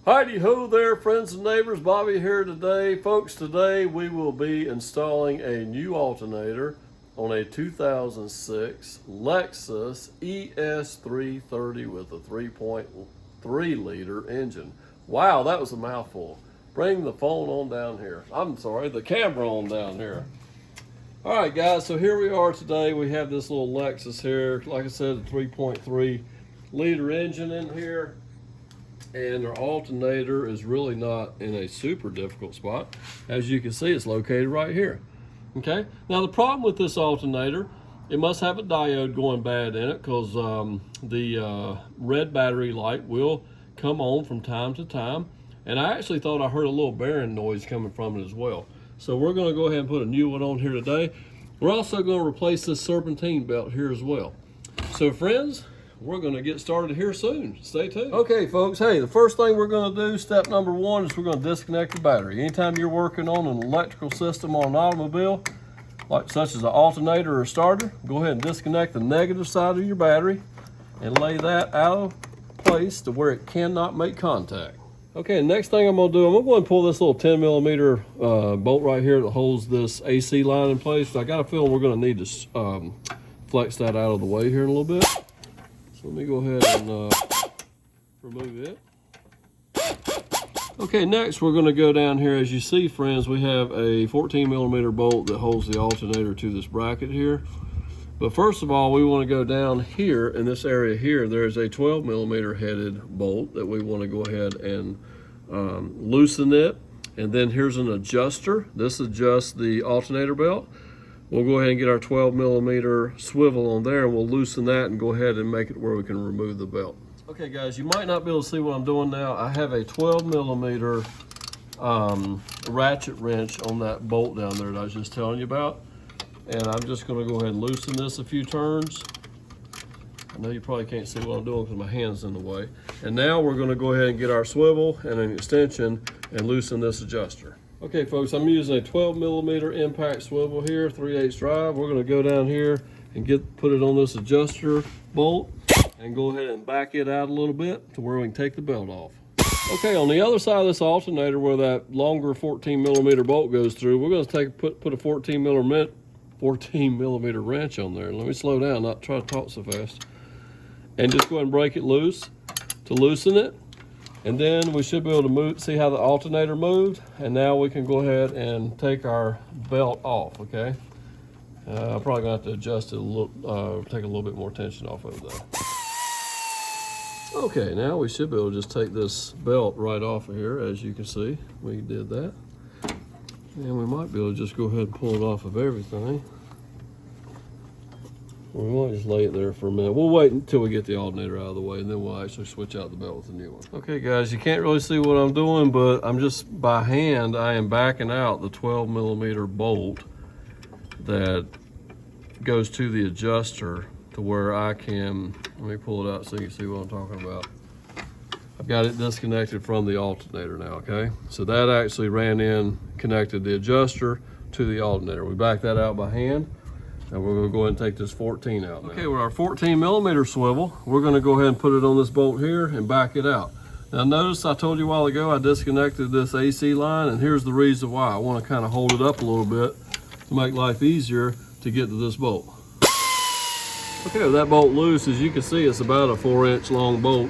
Heidi ho there, friends and neighbors. Bobby here today. Folks, today we will be installing a new alternator on a 2006 Lexus ES330 with a 3.3 liter engine. Wow, that was a mouthful. Bring the phone on down here. I'm sorry, the camera on down here. All right, guys, so here we are today. We have this little Lexus here. Like I said, a 3.3 liter engine in here. And our alternator is really not in a super difficult spot. As you can see, it's located right here. Okay, now the problem with this alternator, it must have a diode going bad in it, because the red battery light will come on from time to time. And I actually thought I heard a little bearing noise coming from it as well. So we're going to go ahead and put a new one on here today. We're also going to replace this serpentine belt here as well. So friends, we're going to get started here soon. Stay tuned. Okay, folks. Hey, the first thing we're going to do, step number one, is we're going to disconnect the battery. Anytime you're working on an electrical system on an automobile, such as an alternator or starter, go ahead and disconnect the negative side of your battery and lay that out of place to where it cannot make contact. Okay, next thing I'm going to do, I'm going to pull this little 10 millimeter bolt right here that holds this AC line in place. I got a feeling we're going to need to flex that out of the way here in a little bit. So let me go ahead and remove it. Okay, next we're going to go down here. As you see, friends, we have a 14 millimeter bolt that holds the alternator to this bracket here. But first of all, we want to go down here in this area here. There's a 12 millimeter headed bolt that we want to go ahead and loosen it. And then here's an adjuster. This adjusts the alternator belt. We'll go ahead and get our 12 millimeter swivel on there, and we'll loosen that and go ahead and make it where we can remove the belt. Okay, guys, you might not be able to see what I'm doing now. I have a 12 millimeter ratchet wrench on that bolt down there that I was just telling you about. And I'm just going to go ahead and loosen this a few turns. I know you probably can't see what I'm doing because my hand's in the way. And now we're going to go ahead and get our swivel and an extension and loosen this adjuster. Okay, folks, I'm using a 12 millimeter impact swivel here, 3/8 drive. We're going to go down here and put it on this adjuster bolt and go ahead and back it out a little bit to where we can take the belt off. Okay, on the other side of this alternator where that longer 14 millimeter bolt goes through, we're going to put a 14 millimeter wrench on there. Let me slow down, not try to talk so fast. And just go ahead and break it loose to loosen it. And then we should be able to see how the alternator moved. And now we can go ahead and take our belt off, okay? I'm probably gonna have to adjust it a little, take a little bit more tension off of it though. Okay, now we should be able to just take this belt right off of here. As you can see, we did that. And we might be able to just go ahead and pull it off of everything. We might just lay it there for a minute. We'll wait until we get the alternator out of the way, and then we'll actually switch out the belt with a new one. Okay, guys, you can't really see what I'm doing, but I'm just by hand, I am backing out the 12 millimeter bolt that goes to the adjuster to where I can, let me pull it out so you can see what I'm talking about. I've got it disconnected from the alternator now, okay? So that actually ran in, connected the adjuster to the alternator. We backed that out by hand. And we're going to go ahead and take this 14 out now. Okay, with our 14 millimeter swivel, we're going to go ahead and put it on this bolt here and back it out. Now notice I told you a while ago I disconnected this AC line, and here's the reason why. I want to kind of hold it up a little bit to make life easier to get to this bolt. Okay, with that bolt loose, as you can see, it's about a 4-inch long bolt.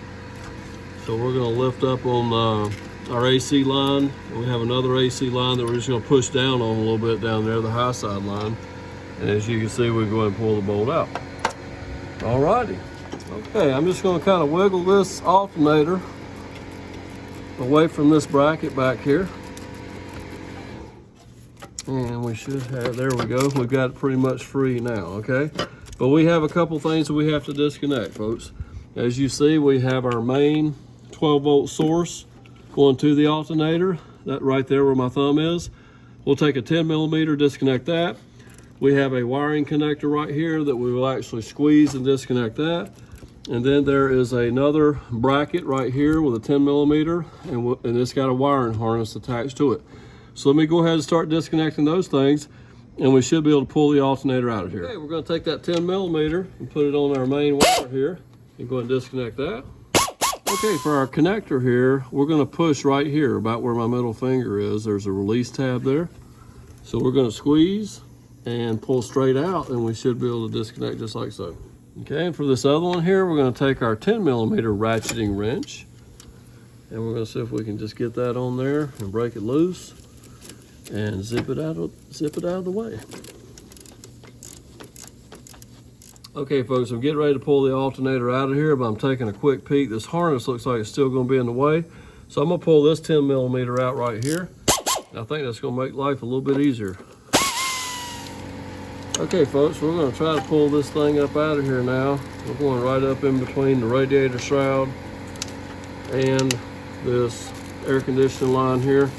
So we're going to lift up on our AC line. We have another AC line that we're just going to push down on a little bit down there, the high side line. And as you can see, we go ahead and pull the bolt out. Alrighty. Okay, I'm just going to kind of wiggle this alternator away from this bracket back here. And we should have, there we go. We've got it pretty much free now, okay? But we have a couple things that we have to disconnect, folks. As you see, we have our main 12 volt source going to the alternator. That right there where my thumb is. We'll take a 10 millimeter, disconnect that. We have a wiring connector right here that we will actually squeeze and disconnect that. And then there is another bracket right here with a 10 millimeter, and it's got a wiring harness attached to it. So let me go ahead and start disconnecting those things, and we should be able to pull the alternator out of here. Okay, we're going to take that 10 millimeter and put it on our main wire here, and go ahead and disconnect that. Okay, for our connector here, we're going to push right here about where my middle finger is. There's a release tab there. So we're going to squeeze and pull straight out, and we should be able to disconnect just like so. Okay, and for this other one here, we're going to take our 10mm ratcheting wrench, and we're going to see if we can just get that on there and break it loose and zip it out of the way. Okay, folks, I'm getting ready to pull the alternator out of here, but I'm taking a quick peek. This harness looks like it's still going to be in the way, so I'm going to pull this 10mm out right here. I think that's going to make life a little bit easier. Okay, folks, we're going to try to pull this thing up out of here now. We're going right up in between the radiator shroud and this air conditioning line here.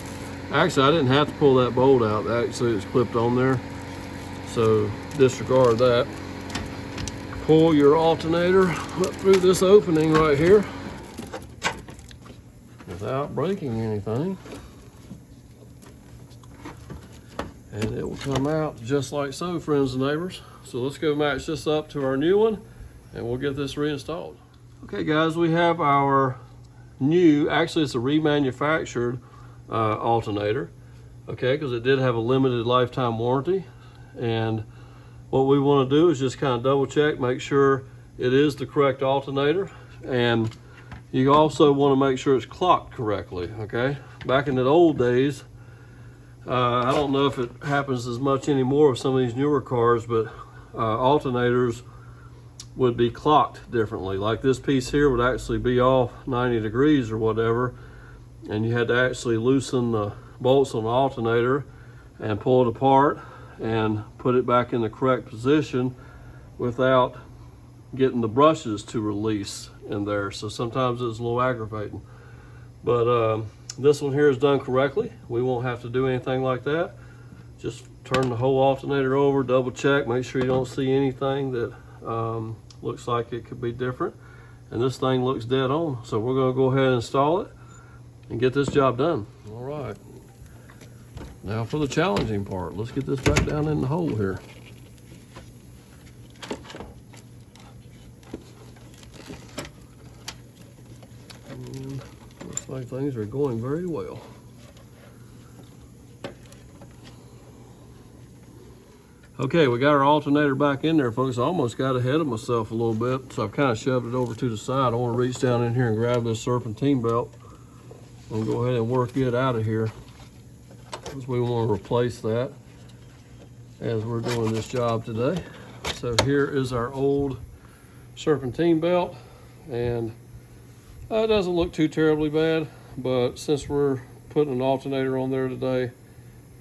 Actually, I didn't have to pull that bolt out. Actually, it's clipped on there, so disregard that. Pull your alternator up through this opening right here without breaking anything. And it will come out just like so, friends and neighbors. So let's go match this up to our new one and we'll get this reinstalled. Okay guys, we have our new, actually it's a remanufactured alternator, okay, because it did have a limited lifetime warranty. And what we want to do is just kind of double check, make sure it is the correct alternator. And you also want to make sure it's clocked correctly, okay? Back in the old days, I don't know if it happens as much anymore with some of these newer cars, but alternators would be clocked differently. Like this piece here would actually be off 90 degrees or whatever, and you had to actually loosen the bolts on the alternator and pull it apart and put it back in the correct position without getting the brushes to release in there. So sometimes it's a little aggravating. But this one here is done correctly. We won't have to do anything like that. Just turn the whole alternator over, double check, make sure you don't see anything that looks like it could be different. And this thing looks dead on. So we're gonna go ahead and install it and get this job done. All right. Now for the challenging part. Let's get this back down in the hole here. Looks like things are going very well. Okay, we got our alternator back in there, folks. I almost got ahead of myself a little bit, so I've kind of shoved it over to the side. I want to reach down in here and grab this serpentine belt and go ahead and work it out of here, because we want to replace that as we're doing this job today. So here is our old serpentine belt, and it doesn't look too terribly bad, but since we're putting an alternator on there today,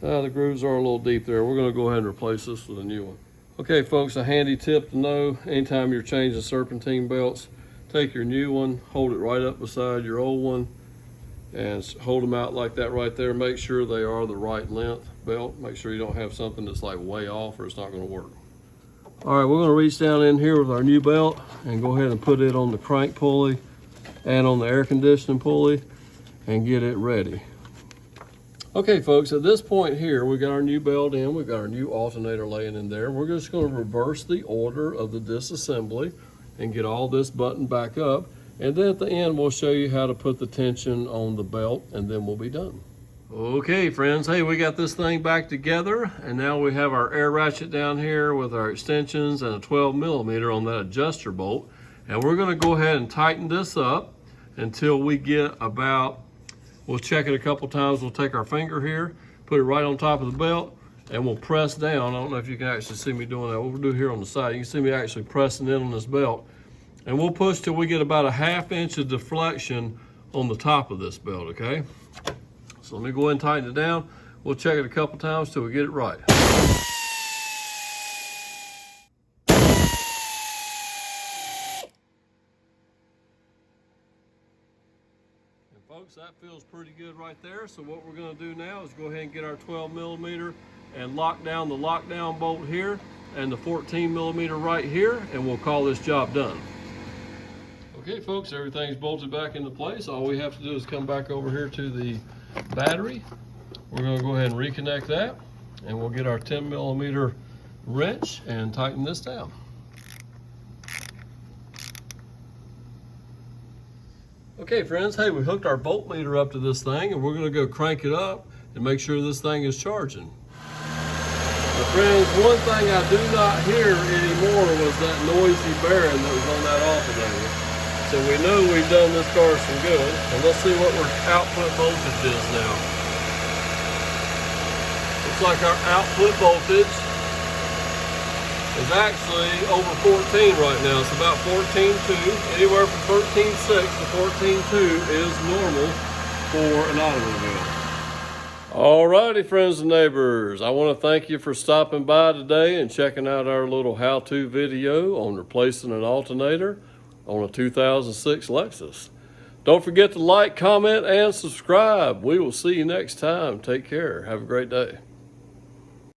the grooves are a little deep there. We're going to go ahead and replace this with a new one. Okay, folks, a handy tip to know, anytime you're changing serpentine belts, take your new one, hold it right up beside your old one, and hold them out like that right there. Make sure they are the right length belt. Make sure you don't have something that's like way off or it's not going to work. All right, we're going to reach down in here with our new belt and go ahead and put it on the crank pulley and on the air conditioning pulley and get it ready. Okay, folks, at this point here, we got our new belt in, we got our new alternator laying in there. We're just going to reverse the order of the disassembly and get all this buttoned back up. And then at the end, we'll show you how to put the tension on the belt, and then we'll be done. Okay, friends, hey, we got this thing back together, and now we have our air ratchet down here with our extensions and a 12mm on that adjuster bolt. And we're going to go ahead and tighten this up until we get about, we'll check it a couple times. We'll take our finger here, put it right on top of the belt, and we'll press down. I don't know if you can actually see me doing that. What we'll do here on the side, you can see me actually pressing in on this belt. And we'll push till we get about a 1/2 inch of deflection on the top of this belt, okay? So let me go ahead and tighten it down. We'll check it a couple times till we get it right. Folks, that feels pretty good right there. So what we're going to do now is go ahead and get our 12mm and lock down the lockdown bolt here and the 14mm right here, and we'll call this job done. Okay, folks, everything's bolted back into place. All we have to do is come back over here to the battery. We're going to go ahead and reconnect that, and we'll get our 10mm wrench and tighten this down. Okay friends, hey, we hooked our voltmeter up to this thing and we're gonna go crank it up and make sure this thing is charging. But friends, one thing I do not hear anymore was that noisy bearing that was on that alternator. So we know we've done this car some good. And let's see what our output voltage is now. Looks like our output voltage is actually over 14 right now. It's about 14.2. Anywhere from 13.6 to 14.2 is normal for an automobile. Alrighty, friends and neighbors, I want to thank you for stopping by today and checking out our little how-to video on replacing an alternator on a 2006 Lexus. Don't forget to like, comment, and subscribe. We will see you next time. Take care. Have a great day.